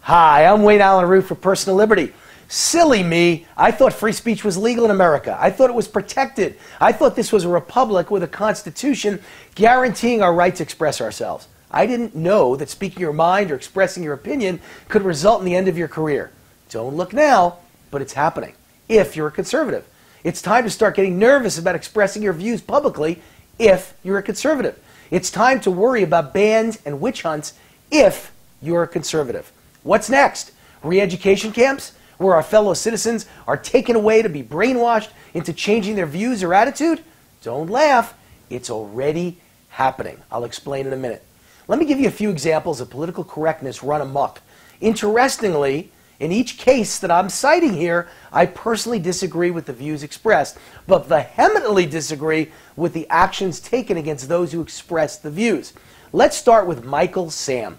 Hi, I'm Wayne Allen Root for Personal Liberty. Silly me. I thought free speech was legal in America. I thought it was protected. I thought this was a republic with a constitution guaranteeing our right to express ourselves. I didn't know that speaking your mind or expressing your opinion could result in the end of your career. Don't look now, but it's happening. If you're a conservative. It's time to start getting nervous about expressing your views publicly if you're a conservative. It's time to worry about bans and witch hunts if you're a conservative. What's next? Re-education camps, where our fellow citizens are taken away to be brainwashed into changing their views or attitude? Don't laugh. It's already happening. I'll explain in a minute. Let me give you a few examples of political correctness run amok. Interestingly, in each case that I'm citing here, I personally disagree with the views expressed, but vehemently disagree with the actions taken against those who expressed the views. Let's start with Michael Sam.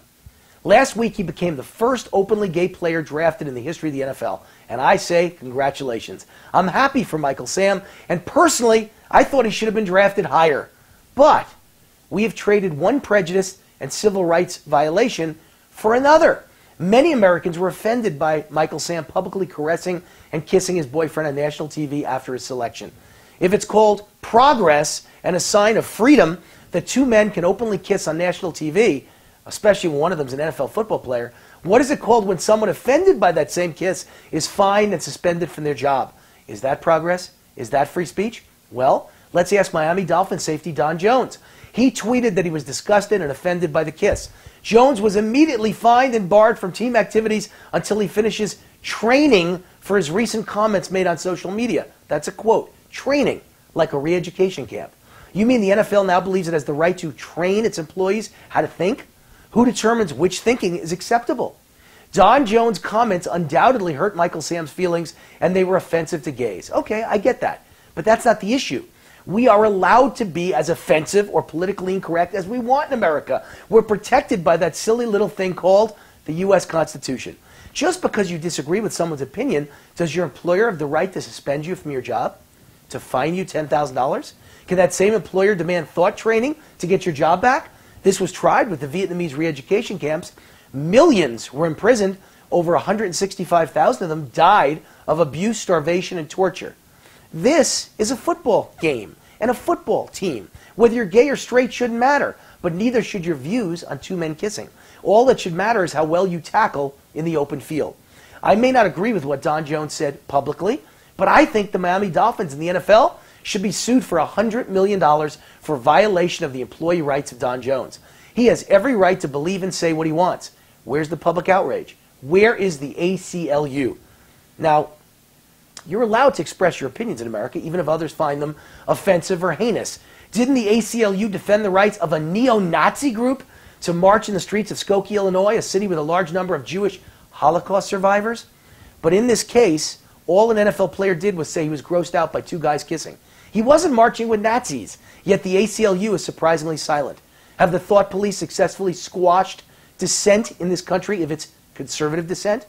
Last week, he became the first openly gay player drafted in the history of the NFL, and I say congratulations. I'm happy for Michael Sam, and personally, I thought he should have been drafted higher. But we have traded one prejudice and civil rights violation for another. Many Americans were offended by Michael Sam publicly caressing and kissing his boyfriend on national TV after his selection. If it's called progress and a sign of freedom that two men can openly kiss on national TV, especially when one of them is an NFL football player, what is it called when someone offended by that same kiss is fined and suspended from their job? Is that progress? Is that free speech? Well, let's ask Miami Dolphins safety Don Jones. He tweeted that he was disgusted and offended by the kiss. Jones was immediately fined and barred from team activities until he finishes training for his recent comments made on social media. That's a quote. Training, like a re-education camp. You mean the NFL now believes it has the right to train its employees how to think? Who determines which thinking is acceptable? Don Jones' comments undoubtedly hurt Michael Sam's feelings, and they were offensive to gays. Okay, I get that. But that's not the issue. We are allowed to be as offensive or politically incorrect as we want in America. We're protected by that silly little thing called the U.S. Constitution. Just because you disagree with someone's opinion, does your employer have the right to suspend you from your job? To fine you $10,000? Can that same employer demand thought training to get your job back? This was tried with the Vietnamese re-education camps. Millions were imprisoned. Over 165,000 of them died of abuse, starvation, and torture. This is a football game and a football team. Whether you're gay or straight shouldn't matter, but neither should your views on two men kissing. All that should matter is how well you tackle in the open field. I may not agree with what Don Jones said publicly, but I think the Miami Dolphins and the NFL should be sued for $100 million for violation of the employee rights of Don Jones. He has every right to believe and say what he wants. Where's the public outrage? Where is the ACLU? Now, you're allowed to express your opinions in America, even if others find them offensive or heinous. Didn't the ACLU defend the rights of a neo-Nazi group to march in the streets of Skokie, Illinois, a city with a large number of Jewish Holocaust survivors? But in this case, all an NFL player did was say he was grossed out by two guys kissing. He wasn't marching with Nazis, yet the ACLU is surprisingly silent. Have the thought police successfully squashed dissent in this country if it's conservative dissent?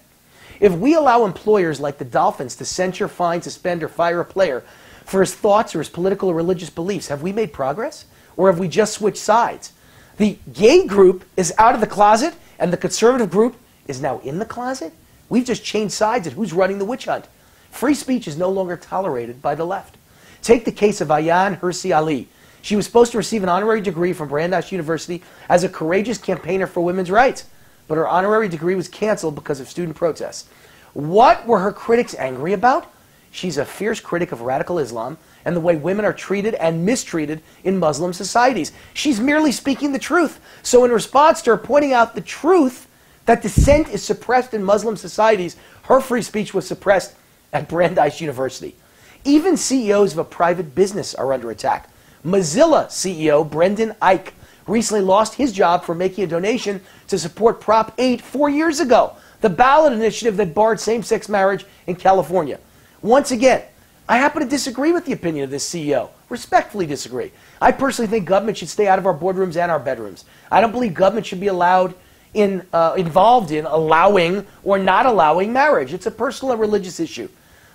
If we allow employers like the Dolphins to censure, fine, suspend, or fire a player for his thoughts or his political or religious beliefs, have we made progress? Or have we just switched sides? The gay group is out of the closet, and the conservative group is now in the closet? We've just changed sides at who's running the witch hunt. Free speech is no longer tolerated by the left. Take the case of Ayaan Hirsi Ali. She was supposed to receive an honorary degree from Brandeis University as a courageous campaigner for women's rights, but her honorary degree was canceled because of student protests. What were her critics angry about? She's a fierce critic of radical Islam and the way women are treated and mistreated in Muslim societies. She's merely speaking the truth. So in response to her pointing out the truth that dissent is suppressed in Muslim societies, her free speech was suppressed at Brandeis University. Even CEOs of a private business are under attack. Mozilla CEO Brendan Eich recently lost his job for making a donation to support Prop 8 4 years ago, the ballot initiative that barred same-sex marriage in California. Once again, I happen to disagree with the opinion of this CEO. Respectfully disagree. I personally think government should stay out of our boardrooms and our bedrooms. I don't believe government should be involved in allowing or not allowing marriage. It's a personal and religious issue.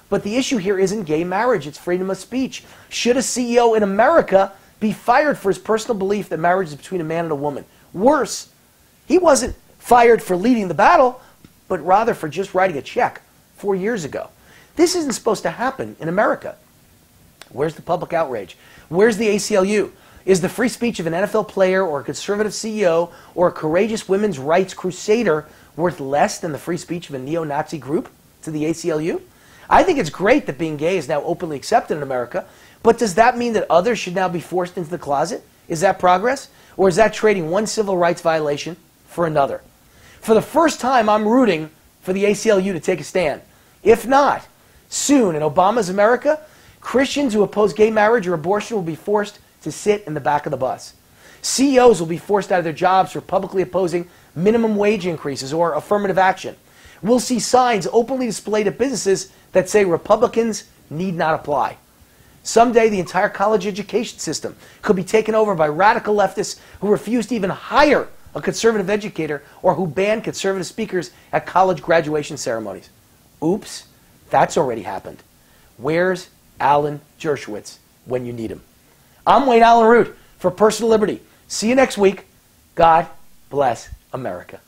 But the issue here isn't gay marriage, it's freedom of speech. Should a CEO in America be fired for his personal belief that marriage is between a man and a woman? Worse, he wasn't fired for leading the battle, but rather for just writing a check 4 years ago. This isn't supposed to happen in America. Where's the public outrage? Where's the ACLU? Is the free speech of an NFL player or a conservative CEO or a courageous women's rights crusader worth less than the free speech of a neo-Nazi group to the ACLU? I think it's great that being gay is now openly accepted in America, but does that mean that others should now be forced into the closet? Is that progress? Or is that trading one civil rights violation for another? For the first time, I'm rooting for the ACLU to take a stand. If not, soon in Obama's America, Christians who oppose gay marriage or abortion will be forced to sit in the back of the bus. CEOs will be forced out of their jobs for publicly opposing minimum wage increases or affirmative action. We'll see signs openly displayed at businesses that say Republicans need not apply. Someday, the entire college education system could be taken over by radical leftists who refuse to even hire a conservative educator or who ban conservative speakers at college graduation ceremonies. Oops, that's already happened. Where's Alan Dershowitz when you need him? I'm Wayne Allen Root for Personal Liberty. See you next week. God bless America.